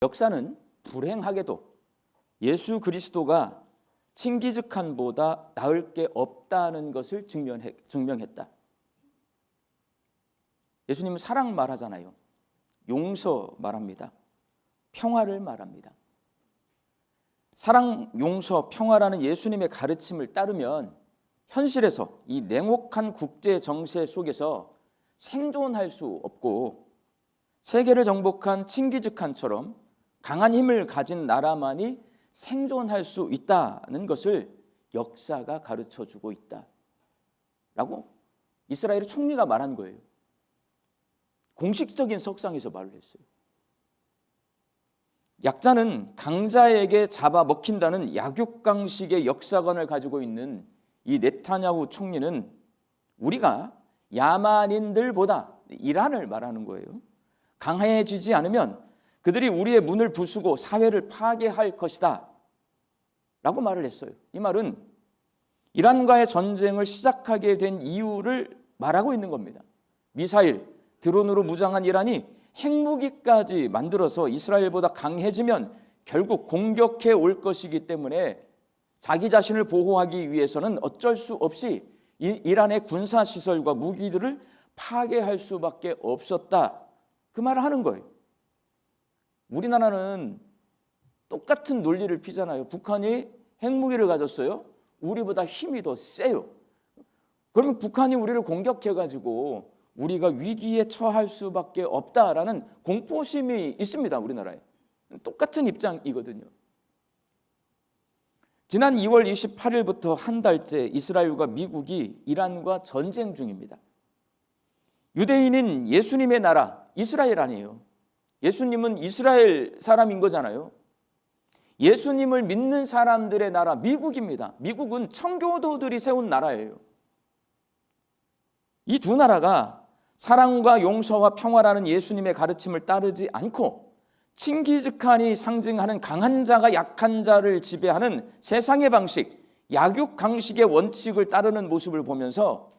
역사는 불행하게도 예수 그리스도가 칭기즈칸보다 나을 게 없다는 것을 증명했다. 예수님은 사랑 말하잖아요. 용서 말합니다. 평화를 말합니다. 사랑, 용서, 평화라는 예수님의 가르침을 따르면 현실에서 이 냉혹한 국제 정세 속에서 생존할 수 없고, 세계를 정복한 칭기즈칸처럼 강한 힘을 가진 나라만이 생존할 수 있다는 것을 역사가 가르쳐주고 있다라고 이스라엘의 총리가 말한 거예요. 공식적인 석상에서 말을 했어요. 약자는 강자에게 잡아먹힌다는 약육강식의 역사관을 가지고 있는 이 네타냐후 총리는 우리가 야만인들보다 이란을 말하는 거예요. 강해지지 않으면 그들이 우리의 문을 부수고 사회를 파괴할 것이다 라고 말을 했어요. 이 말은 이란과의 전쟁을 시작하게 된 이유를 말하고 있는 겁니다. 미사일, 드론으로 무장한 이란이 핵무기까지 만들어서 이스라엘보다 강해지면 결국 공격해 올 것이기 때문에 자기 자신을 보호하기 위해서는 어쩔 수 없이 이란의 군사시설과 무기들을 파괴할 수밖에 없었다. 그 말을 하는 거예요. 우리나라는 똑같은 논리를 피잖아요. 북한이 핵무기를 가졌어요. 우리보다 힘이 더 세요. 그러면 북한이 우리를 공격해가지고 우리가 위기에 처할 수밖에 없다라는 공포심이 있습니다. 우리나라에. 똑같은 입장이거든요. 지난 2월 28일부터 한 달째 이스라엘과 미국이 이란과 전쟁 중입니다. 유대인인 예수님의 나라 이스라엘 아니에요. 예수님은 이스라엘 사람인 거잖아요. 예수님을 믿는 사람들의 나라 미국입니다. 미국은 청교도들이 세운 나라예요. 이 두 나라가 사랑과 용서와 평화라는 예수님의 가르침을 따르지 않고 칭기즈칸이 상징하는 강한 자가 약한 자를 지배하는 세상의 방식, 약육강식의 원칙을 따르는 모습을 보면서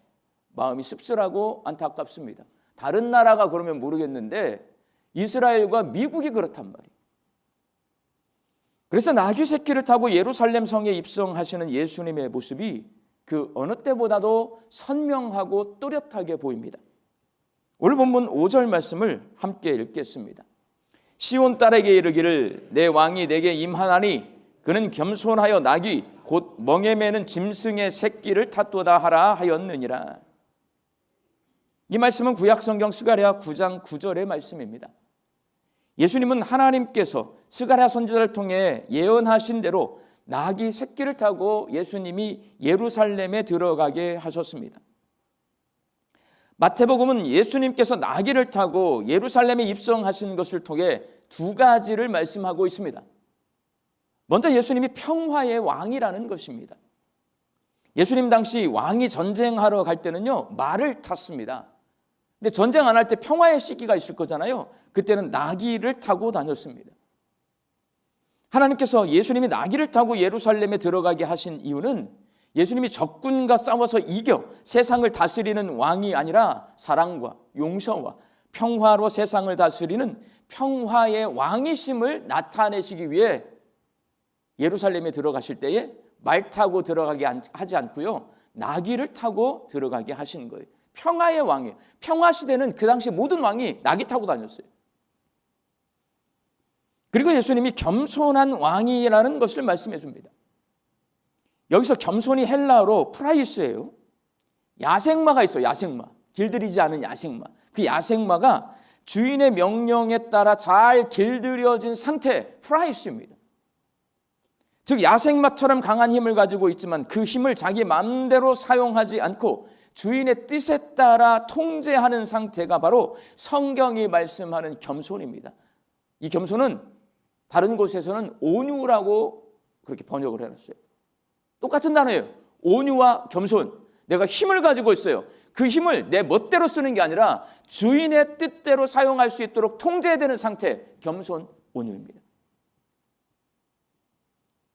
마음이 씁쓸하고 안타깝습니다. 다른 나라가 그러면 모르겠는데 이스라엘과 미국이 그렇단 말이에요. 그래서 나귀 새끼를 타고 예루살렘 성에 입성하시는 예수님의 모습이 그 어느 때보다도 선명하고 또렷하게 보입니다. 오늘 본문 5절 말씀을 함께 읽겠습니다. 시온 딸에게 이르기를 내 왕이 내게 임하나니 그는 겸손하여 나귀 곧 멍에 매는 짐승의 새끼를 탔도다 하라 하였느니라. 이 말씀은 구약성경 스가랴 9장 9절의 말씀입니다. 예수님은 하나님께서 스가랴 선지자를 통해 예언하신 대로 나귀 새끼를 타고 예수님이 예루살렘에 들어가게 하셨습니다. 마태복음은 예수님께서 나귀를 타고 예루살렘에 입성하신 것을 통해 두 가지를 말씀하고 있습니다. 먼저 예수님이 평화의 왕이라는 것입니다. 예수님 당시 왕이 전쟁하러 갈 때는요 말을 탔습니다. 근데 전쟁 안 할 때 평화의 시기가 있을 거잖아요. 그때는 나귀를 타고 다녔습니다. 하나님께서 예수님이 나귀를 타고 예루살렘에 들어가게 하신 이유는 예수님이 적군과 싸워서 이겨 세상을 다스리는 왕이 아니라 사랑과 용서와 평화로 세상을 다스리는 평화의 왕이심을 나타내시기 위해 예루살렘에 들어가실 때에 말 타고 들어가게 하지 않고요. 나귀를 타고 들어가게 하신 거예요. 평화의 왕이에요. 평화 시대는 그 당시 모든 왕이 나귀 타고 다녔어요. 그리고 예수님이 겸손한 왕이라는 것을 말씀해 줍니다. 여기서 겸손이 헬라어로 프라이스예요. 야생마가 있어요. 야생마. 길들이지 않은 야생마. 그 야생마가 주인의 명령에 따라 잘 길들여진 상태, 프라이스입니다. 즉 야생마처럼 강한 힘을 가지고 있지만 그 힘을 자기 마음대로 사용하지 않고 주인의 뜻에 따라 통제하는 상태가 바로 성경이 말씀하는 겸손입니다. 이 겸손은 다른 곳에서는 온유라고 그렇게 번역을 해놨어요. 똑같은 단어예요. 온유와 겸손. 내가 힘을 가지고 있어요. 그 힘을 내 멋대로 쓰는 게 아니라 주인의 뜻대로 사용할 수 있도록 통제되는 상태, 겸손, 온유입니다.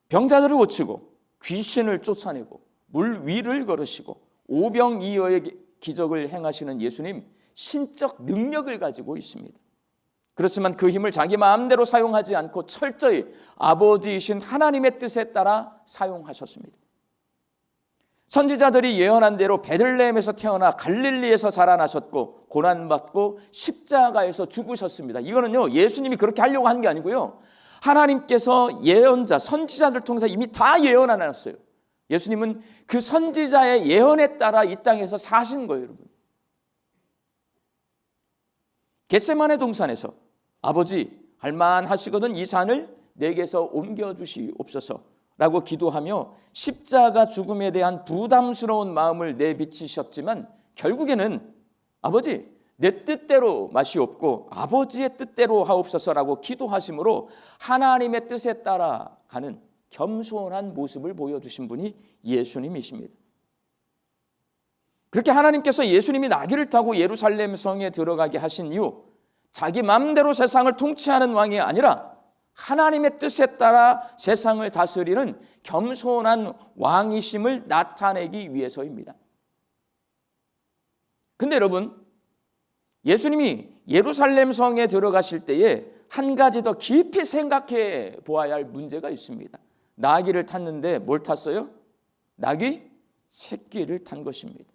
병자들을 고치고 귀신을 쫓아내고 물 위를 걸으시고 오병이어의 기적을 행하시는 예수님, 신적 능력을 가지고 있습니다. 그렇지만 그 힘을 자기 마음대로 사용하지 않고 철저히 아버지이신 하나님의 뜻에 따라 사용하셨습니다. 선지자들이 예언한 대로 베들레헴에서 태어나 갈릴리에서 자라나셨고 고난받고 십자가에서 죽으셨습니다. 이거는요, 예수님이 그렇게 하려고 한 게 아니고요, 하나님께서 예언자, 선지자들 통해서 이미 다 예언해놨어요. 예수님은 그 선지자의 예언에 따라 이 땅에서 사신 거예요, 여러분. 겟세마네 동산에서 아버지, 할만하시거든 이 산을 내게서 옮겨주시옵소서 라고 기도하며 십자가 죽음에 대한 부담스러운 마음을 내비치셨지만 결국에는 아버지, 내 뜻대로 마시옵고 아버지의 뜻대로 하옵소서라고 기도하심으로 하나님의 뜻에 따라 가는 겸손한 모습을 보여주신 분이 예수님이십니다. 그렇게 하나님께서 예수님이 나귀를 타고 예루살렘 성에 들어가게 하신 이유, 자기 마음대로 세상을 통치하는 왕이 아니라 하나님의 뜻에 따라 세상을 다스리는 겸손한 왕이심을 나타내기 위해서입니다. 근데 여러분, 예수님이 예루살렘 성에 들어가실 때에 한 가지 더 깊이 생각해 보아야 할 문제가 있습니다. 나귀를 탔는데 뭘 탔어요? 나귀 새끼를 탄 것입니다.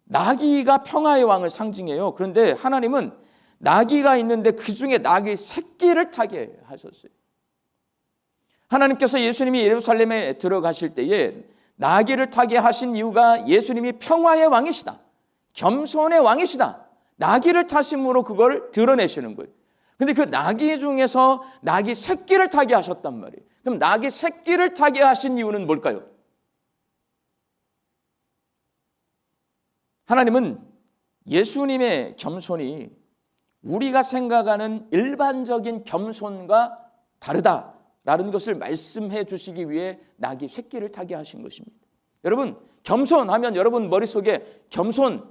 나귀가 평화의 왕을 상징해요. 그런데 하나님은 나귀가 있는데 그 중에 나귀 새끼를 타게 하셨어요. 하나님께서 예수님이 예루살렘에 들어가실 때에 나귀를 타게 하신 이유가 예수님이 평화의 왕이시다, 겸손의 왕이시다, 나귀를 타심으로 그걸 드러내시는 거예요. 근데 그 나귀 중에서 나귀 새끼를 타게 하셨단 말이에요. 그럼 나귀 새끼를 타게 하신 이유는 뭘까요? 하나님은 예수님의 겸손이 우리가 생각하는 일반적인 겸손과 다르다라는 것을 말씀해 주시기 위해 나귀 새끼를 타게 하신 것입니다. 여러분, 겸손하면 여러분 머릿속에 겸손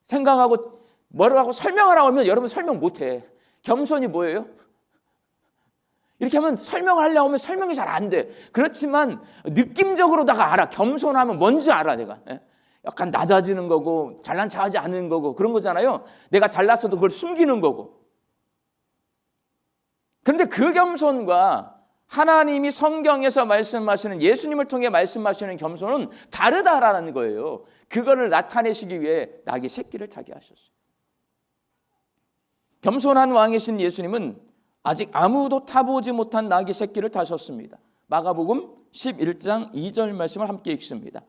생각하고 뭐라고 설명하라고 하면 여러분 설명 못해. 겸손이 뭐예요? 이렇게 하면 설명하려고 하면 설명이 잘 안 돼. 그렇지만 느낌적으로 내가 알아. 겸손하면 뭔지 알아 내가. 약간 낮아지는 거고 잘난 척하지 않는 거고 그런 거잖아요. 내가 잘났어도 그걸 숨기는 거고. 그런데 그 겸손과 하나님이 성경에서 말씀하시는, 예수님을 통해 말씀하시는 겸손은 다르다라는 거예요. 그거를 나타내시기 위해 나귀 새끼를 타게 하셨어요. 겸손한 왕이신 예수님은 아직 아무도 타보지 못한 나귀 새끼를 타셨습니다. 마가복음 11장 2절 말씀을 함께 읽습니다.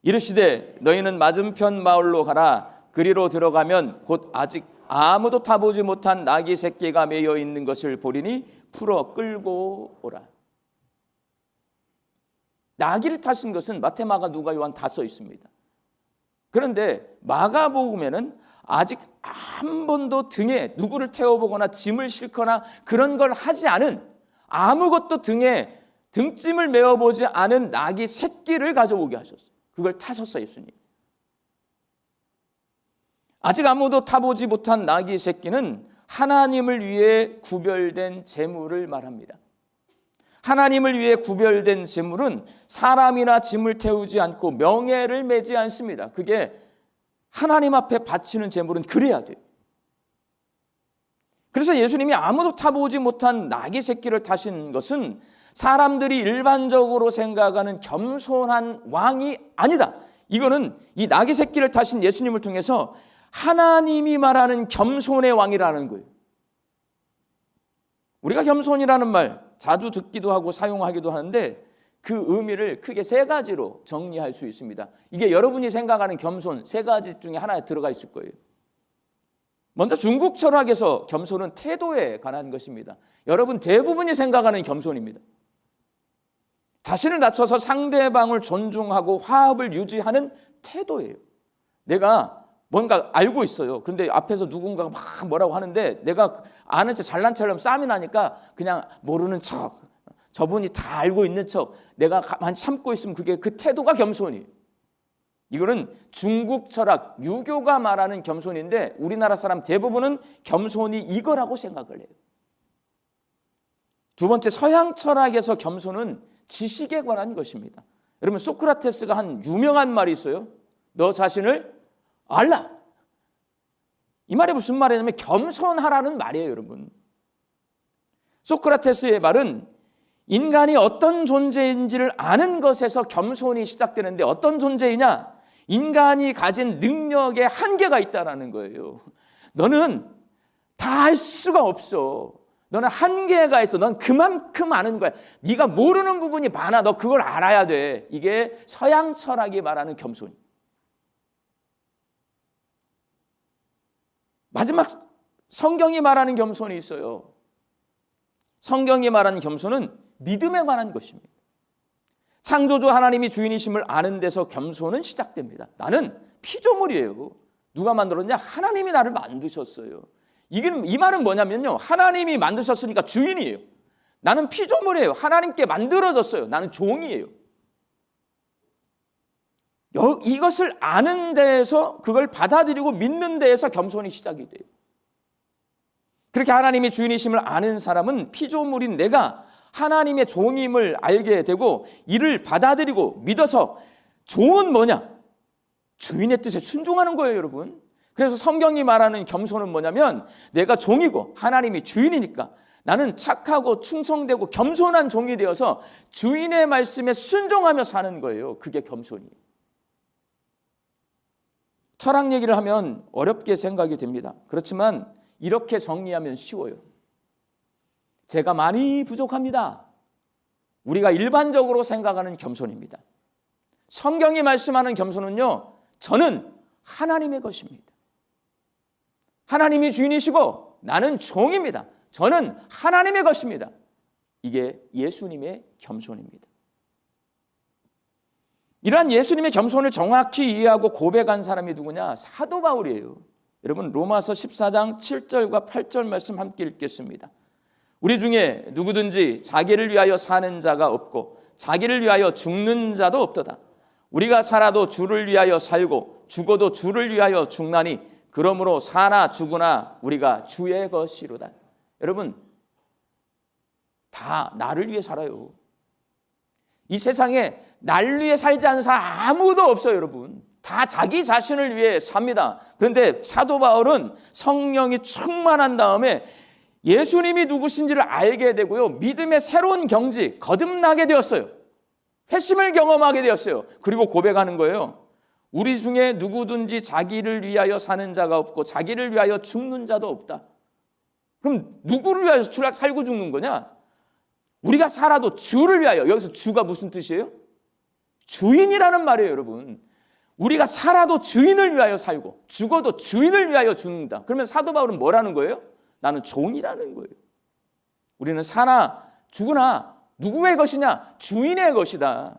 이르시되 너희는 맞은편 마을로 가라. 그리로 들어가면 곧 아직 아무도 타보지 못한 나귀 새끼가 매여 있는 것을 보리니 풀어 끌고 오라. 나귀를 타신 것은 마태, 마가, 누가, 요한 다 써 있습니다. 그런데 마가복음에는 아직 한 번도 등에 누구를 태워보거나 짐을 싣거나 그런 걸 하지 않은, 아무것도 등에 등짐을 메어보지 않은 나귀 새끼를 가져오게 하셨어요. 그걸 타셨어요, 예수님. 아직 아무도 타보지 못한 나귀 새끼는 하나님을 위해 구별된 제물을 말합니다. 하나님을 위해 구별된 제물은 사람이나 짐을 태우지 않고 명예를 매지 않습니다. 그게 하나님 앞에 바치는 제물은 그래야 돼요. 그래서 예수님이 아무도 타보지 못한 나귀 새끼를 타신 것은 사람들이 일반적으로 생각하는 겸손한 왕이 아니다. 이거는 이 나귀 새끼를 타신 예수님을 통해서 하나님이 말하는 겸손의 왕이라는 거예요. 우리가 겸손이라는 말 자주 듣기도 하고 사용하기도 하는데 그 의미를 크게 세 가지로 정리할 수 있습니다. 이게 여러분이 생각하는 겸손 세 가지 중에 하나에 들어가 있을 거예요. 먼저 중국 철학에서 겸손은 태도에 관한 것입니다. 여러분 대부분이 생각하는 겸손입니다. 자신을 낮춰서 상대방을 존중하고 화합을 유지하는 태도예요. 내가 뭔가 알고 있어요. 근데 앞에서 누군가가 막 뭐라고 하는데 내가 아는 척 잘난 척하면 싸움이 나니까 그냥 모르는 척, 저분이 다 알고 있는 척 내가 가만히 참고 있으면 그게 그 태도가 겸손이에요. 이거는 중국 철학, 유교가 말하는 겸손인데 우리나라 사람 대부분은 겸손이 이거라고 생각을 해요. 두 번째, 서양 철학에서 겸손은 지식에 관한 것입니다. 여러분 소크라테스가 한 유명한 말이 있어요. 너 자신을 알라. 이 말이 무슨 말이냐면 겸손하라는 말이에요, 여러분. 소크라테스의 말은 인간이 어떤 존재인지를 아는 것에서 겸손이 시작되는데 어떤 존재이냐? 인간이 가진 능력에 한계가 있다는 거예요. 너는 다 할 수가 없어. 너는 한계가 있어. 넌 그만큼 아는 거야. 네가 모르는 부분이 많아. 너 그걸 알아야 돼. 이게 서양 철학이 말하는 겸손. 마지막 성경이 말하는 겸손이 있어요. 성경이 말하는 겸손은 믿음에 관한 것입니다. 창조주 하나님이 주인이심을 아는 데서 겸손은 시작됩니다. 나는 피조물이에요. 누가 만들었냐? 하나님이 나를 만드셨어요. 이 말은 뭐냐면요, 하나님이 만드셨으니까 주인이에요. 나는 피조물이에요. 하나님께 만들어졌어요. 나는 종이에요. 이것을 아는 데에서, 그걸 받아들이고 믿는 데에서 겸손이 시작이 돼요. 그렇게 하나님이 주인이심을 아는 사람은 피조물인 내가 하나님의 종임을 알게 되고 이를 받아들이고 믿어서 종은 뭐냐? 주인의 뜻에 순종하는 거예요, 여러분. 그래서 성경이 말하는 겸손은 뭐냐면 내가 종이고 하나님이 주인이니까 나는 착하고 충성되고 겸손한 종이 되어서 주인의 말씀에 순종하며 사는 거예요. 그게 겸손이에요. 철학 얘기를 하면 어렵게 생각이 됩니다. 그렇지만 이렇게 정리하면 쉬워요. 제가 많이 부족합니다. 우리가 일반적으로 생각하는 겸손입니다. 성경이 말씀하는 겸손은요, 저는 하나님의 것입니다. 하나님이 주인이시고 나는 종입니다. 저는 하나님의 것입니다. 이게 예수님의 겸손입니다. 이러한 예수님의 겸손을 정확히 이해하고 고백한 사람이 누구냐? 사도 바울이에요. 여러분, 로마서 14장 7절과 8절 말씀 함께 읽겠습니다. 우리 중에 누구든지 자기를 위하여 사는 자가 없고 자기를 위하여 죽는 자도 없도다. 우리가 살아도 주를 위하여 살고 죽어도 주를 위하여 죽나니 그러므로 사나 죽으나 우리가 주의 것이로다. 여러분, 다 나를 위해 살아요. 이 세상에 날 위해 살지 않는 사람 아무도 없어요, 여러분. 다 자기 자신을 위해 삽니다. 그런데 사도 바울은 성령이 충만한 다음에 예수님이 누구신지를 알게 되고요, 믿음의 새로운 경지, 거듭나게 되었어요. 회심을 경험하게 되었어요. 그리고 고백하는 거예요. 우리 중에 누구든지 자기를 위하여 사는 자가 없고 자기를 위하여 죽는 자도 없다. 그럼 누구를 위하여 살고 죽는 거냐? 우리가 살아도 주를 위하여. 여기서 주가 무슨 뜻이에요? 주인이라는 말이에요, 여러분. 우리가 살아도 주인을 위하여 살고 죽어도 주인을 위하여 죽는다. 그러면 사도 바울은 뭐라는 거예요? 나는 종이라는 거예요. 우리는 사나 죽으나 누구의 것이냐? 주인의 것이다.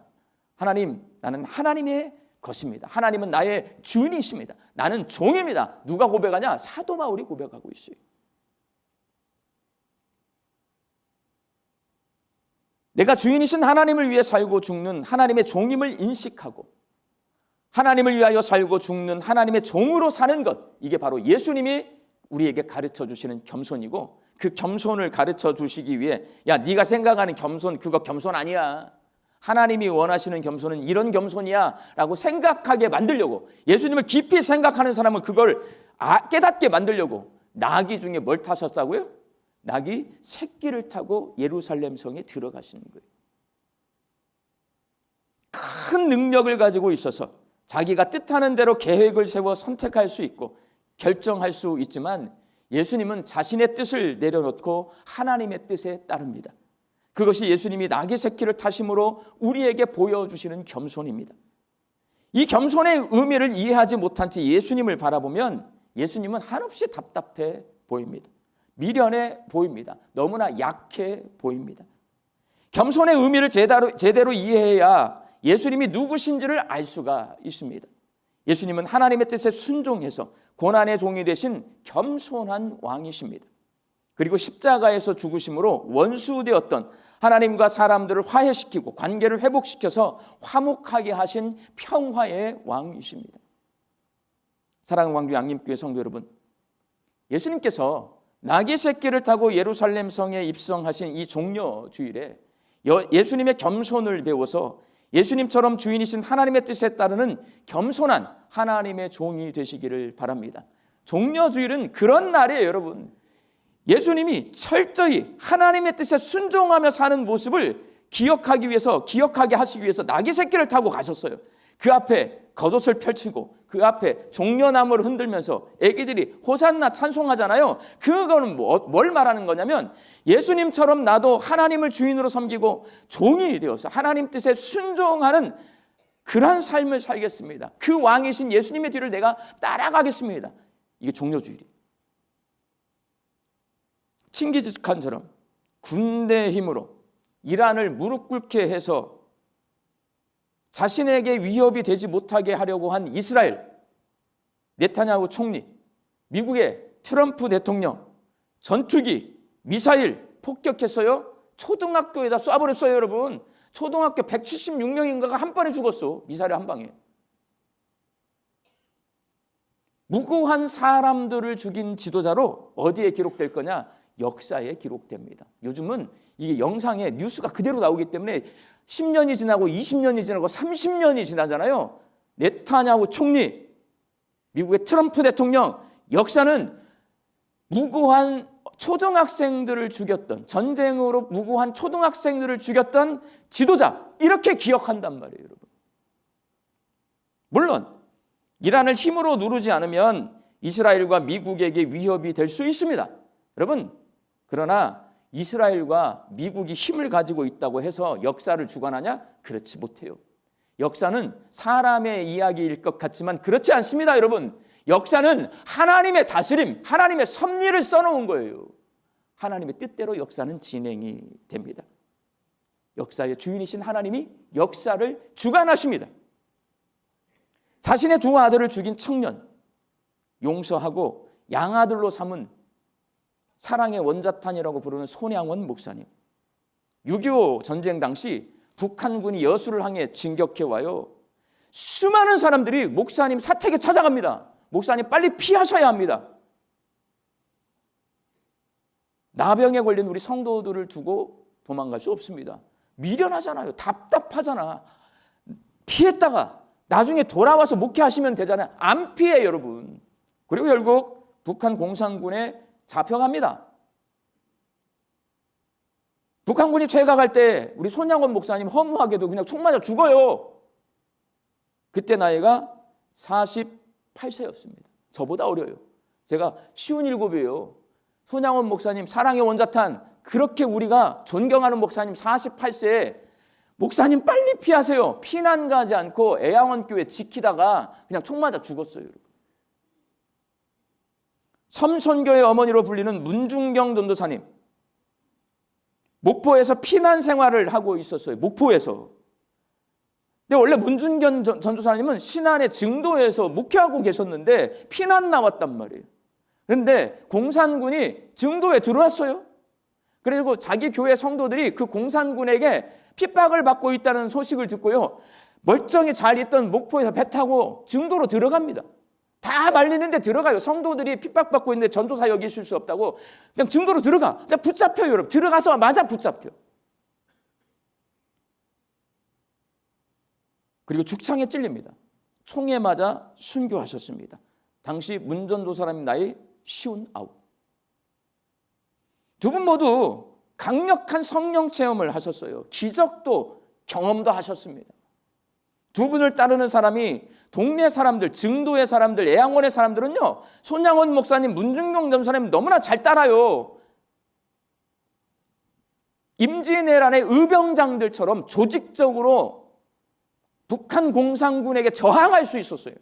하나님, 나는 하나님의 것입니다. 하나님은 나의 주인이십니다. 나는 종입니다. 누가 고백하냐? 사도 바울이 고백하고 있어요. 내가 주인이신 하나님을 위해 살고 죽는 하나님의 종임을 인식하고 하나님을 위하여 살고 죽는 하나님의 종으로 사는 것, 이게 바로 예수님이 우리에게 가르쳐 주시는 겸손이고, 그 겸손을 가르쳐 주시기 위해 야, 네가 생각하는 겸손, 그거 겸손 아니야. 하나님이 원하시는 겸손은 이런 겸손이야 라고 생각하게 만들려고, 예수님을 깊이 생각하는 사람은 그걸 깨닫게 만들려고 나귀 중에 뭘 타셨다고요? 나귀 새끼를 타고 예루살렘 성에 들어가시는 거예요. 큰 능력을 가지고 있어서 자기가 뜻하는 대로 계획을 세워 선택할 수 있고 결정할 수 있지만 예수님은 자신의 뜻을 내려놓고 하나님의 뜻에 따릅니다. 그것이 예수님이 나귀 새끼를 타심으로 우리에게 보여주시는 겸손입니다. 이 겸손의 의미를 이해하지 못한 채 예수님을 바라보면 예수님은 한없이 답답해 보입니다. 미련해 보입니다. 너무나 약해 보입니다. 겸손의 의미를 제대로 이해해야 예수님이 누구신지를 알 수가 있습니다. 예수님은 하나님의 뜻에 순종해서 고난의 종이 되신 겸손한 왕이십니다. 그리고 십자가에서 죽으심으로 원수되었던 하나님과 사람들을 화해시키고 관계를 회복시켜서 화목하게 하신 평화의 왕이십니다. 사랑하는 광주 양림교회 성도 여러분, 예수님께서 나귀 새끼를 타고 예루살렘 성에 입성하신 이 종려 주일에 예수님의 겸손을 배워서 예수님처럼 주인이신 하나님의 뜻에 따르는 겸손한 하나님의 종이 되시기를 바랍니다. 종려주일은 그런 날이에요, 여러분. 예수님이 철저히 하나님의 뜻에 순종하며 사는 모습을 기억하게 하시기 위해서 나귀 새끼를 타고 가셨어요. 그 앞에 겉옷을 펼치고 그 앞에 종려나무를 흔들면서 애기들이 호산나 찬송하잖아요. 그거는 뭘 말하는 거냐면 예수님처럼 나도 하나님을 주인으로 섬기고 종이 되어서 하나님 뜻에 순종하는 그러한 삶을 살겠습니다. 그 왕이신 예수님의 뒤를 내가 따라가겠습니다. 이게 종려주일이에요. 칭기즈칸처럼 군대의 힘으로 이란을 무릎 꿇게 해서 자신에게 위협이 되지 못하게 하려고 한 이스라엘, 네타냐후 총리, 미국의 트럼프 대통령, 전투기, 미사일 폭격했어요. 초등학교에다 쏴버렸어요, 여러분. 초등학교 176명인가가 한 번에 죽었어. 미사일 한 방에. 무고한 사람들을 죽인 지도자로 어디에 기록될 거냐? 역사에 기록됩니다. 요즘은 이게 영상에 뉴스가 그대로 나오기 때문에 10년이 지나고 20년이 지나고 30년이 지나잖아요. 네타냐후 총리, 미국의 트럼프 대통령, 역사는 무고한 초등학생들을 죽였던, 전쟁으로 무고한 초등학생들을 죽였던 지도자, 이렇게 기억한단 말이에요, 여러분. 물론 이란을 힘으로 누르지 않으면 이스라엘과 미국에게 위협이 될 수 있습니다. 여러분, 그러나 이스라엘과 미국이 힘을 가지고 있다고 해서 역사를 주관하냐? 그렇지 못해요. 역사는 사람의 이야기일 것 같지만 그렇지 않습니다, 여러분. 역사는 하나님의 다스림, 하나님의 섭리를 써놓은 거예요. 하나님의 뜻대로 역사는 진행이 됩니다. 역사의 주인이신 하나님이 역사를 주관하십니다. 자신의 두 아들을 죽인 청년, 용서하고 양아들로 삼은 사랑의 원자탄이라고 부르는 손양원 목사님. 6.25 전쟁 당시 북한군이 여수를 향해 진격해 와요. 수많은 사람들이 목사님 사택에 찾아갑니다. 목사님 빨리 피하셔야 합니다. 나병에 걸린 우리 성도들을 두고 도망갈 수 없습니다. 미련하잖아요. 답답하잖아. 피했다가 나중에 돌아와서 목회하시면 되잖아요. 안 피해, 여러분. 그리고 결국 북한 공산군에 잡혀갑니다. 북한군이 퇴각할 때 우리 손양원 목사님 허무하게도 그냥 총 맞아 죽어요. 그때 나이가 48세였습니다. 저보다 어려요. 제가 57이에요. 손양원 목사님 사랑의 원자탄, 그렇게 우리가 존경하는 목사님 48세에 목사님 빨리 피하세요. 피난 가지 않고 애양원교회 지키다가 그냥 총 맞아 죽었어요. 섬선교의 어머니로 불리는 문중경 전도사님, 목포에서 피난 생활을 하고 있었어요. 목포에서. 근데 원래 문중경 전도사님은 신안의 증도에서 목회하고 계셨는데 피난 나왔단 말이에요. 그런데 공산군이 증도에 들어왔어요. 그리고 자기 교회 성도들이 그 공산군에게 핍박을 받고 있다는 소식을 듣고요, 멀쩡히 잘 있던 목포에서 배 타고 증도로 들어갑니다. 다 말리는데 들어가요. 성도들이 핍박받고 있는데 전도사 여기 있을 수 없다고 그냥 증도로 들어가. 그냥 붙잡혀요, 여러분. 들어가서 맞아 붙잡혀. 그리고 죽창에 찔립니다. 총에 맞아 순교하셨습니다. 당시 문전도사님 나이 59. 두 분 모두 강력한 성령 체험을 하셨어요. 기적도 경험도 하셨습니다. 두 분을 따르는 사람이 동네 사람들, 증도의 사람들, 애양원의 사람들은요, 손양원 목사님, 문중경 전사님 너무나 잘 따라요. 임진왜란의 의병장들처럼 조직적으로 북한 공산군에게 저항할 수 있었어요.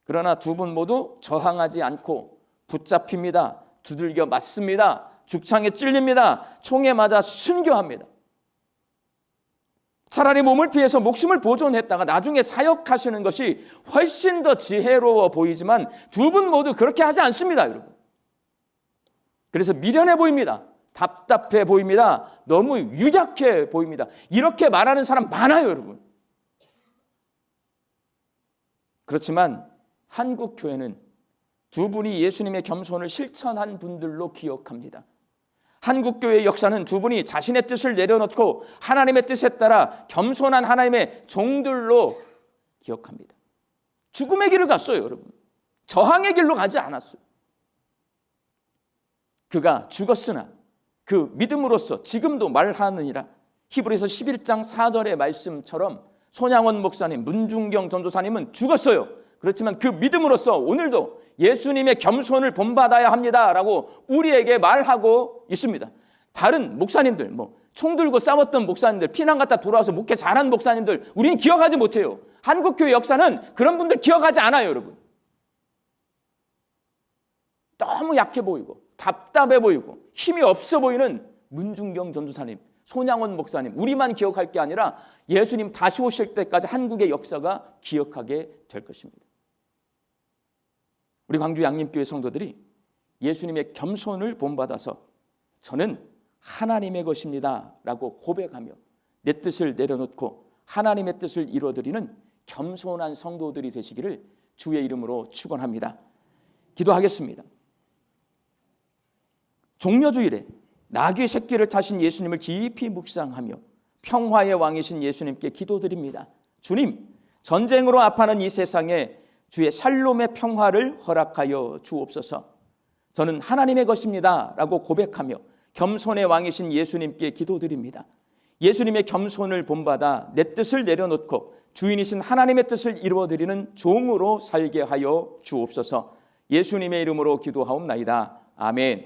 그러나 두 분 모두 저항하지 않고 붙잡힙니다. 두들겨 맞습니다. 죽창에 찔립니다. 총에 맞아 순교합니다. 차라리 몸을 피해서 목숨을 보존했다가 나중에 사역하시는 것이 훨씬 더 지혜로워 보이지만 두 분 모두 그렇게 하지 않습니다, 여러분. 그래서 미련해 보입니다. 답답해 보입니다. 너무 유약해 보입니다. 이렇게 말하는 사람 많아요, 여러분. 그렇지만 한국 교회는 두 분이 예수님의 겸손을 실천한 분들로 기억합니다. 한국교회의 역사는 두 분이 자신의 뜻을 내려놓고 하나님의 뜻에 따라 겸손한 하나님의 종들로 기억합니다. 죽음의 길을 갔어요, 여러분. 저항의 길로 가지 않았어요. 그가 죽었으나 그 믿음으로써 지금도 말하느니라. 히브리서 11장 4절의 말씀처럼 손양원 목사님, 문중경 전도사님은 죽었어요. 그렇지만 그 믿음으로써 오늘도 예수님의 겸손을 본받아야 합니다라고 우리에게 말하고 있습니다. 다른 목사님들, 총 들고 싸웠던 목사님들, 피난 갔다 돌아와서 목회 잘한 목사님들, 우리는 기억하지 못해요. 한국교회 역사는 그런 분들 기억하지 않아요, 여러분. 너무 약해 보이고 답답해 보이고 힘이 없어 보이는 문중경 전도사님, 손양원 목사님, 우리만 기억할 게 아니라 예수님 다시 오실 때까지 한국의 역사가 기억하게 될 것입니다. 우리 광주 양림교회 성도들이 예수님의 겸손을 본받아서 저는 하나님의 것입니다 라고 고백하며 내 뜻을 내려놓고 하나님의 뜻을 이루어드리는 겸손한 성도들이 되시기를 주의 이름으로 축원합니다. 기도하겠습니다. 종려주일에 나귀 새끼를 타신 예수님을 깊이 묵상하며 평화의 왕이신 예수님께 기도드립니다. 주님, 전쟁으로 아파하는 이 세상에 주의 샬롬의 평화를 허락하여 주옵소서. 저는 하나님의 것입니다 라고 고백하며 겸손의 왕이신 예수님께 기도드립니다. 예수님의 겸손을 본받아 내 뜻을 내려놓고 주인이신 하나님의 뜻을 이루어드리는 종으로 살게 하여 주옵소서. 예수님의 이름으로 기도하옵나이다. 아멘.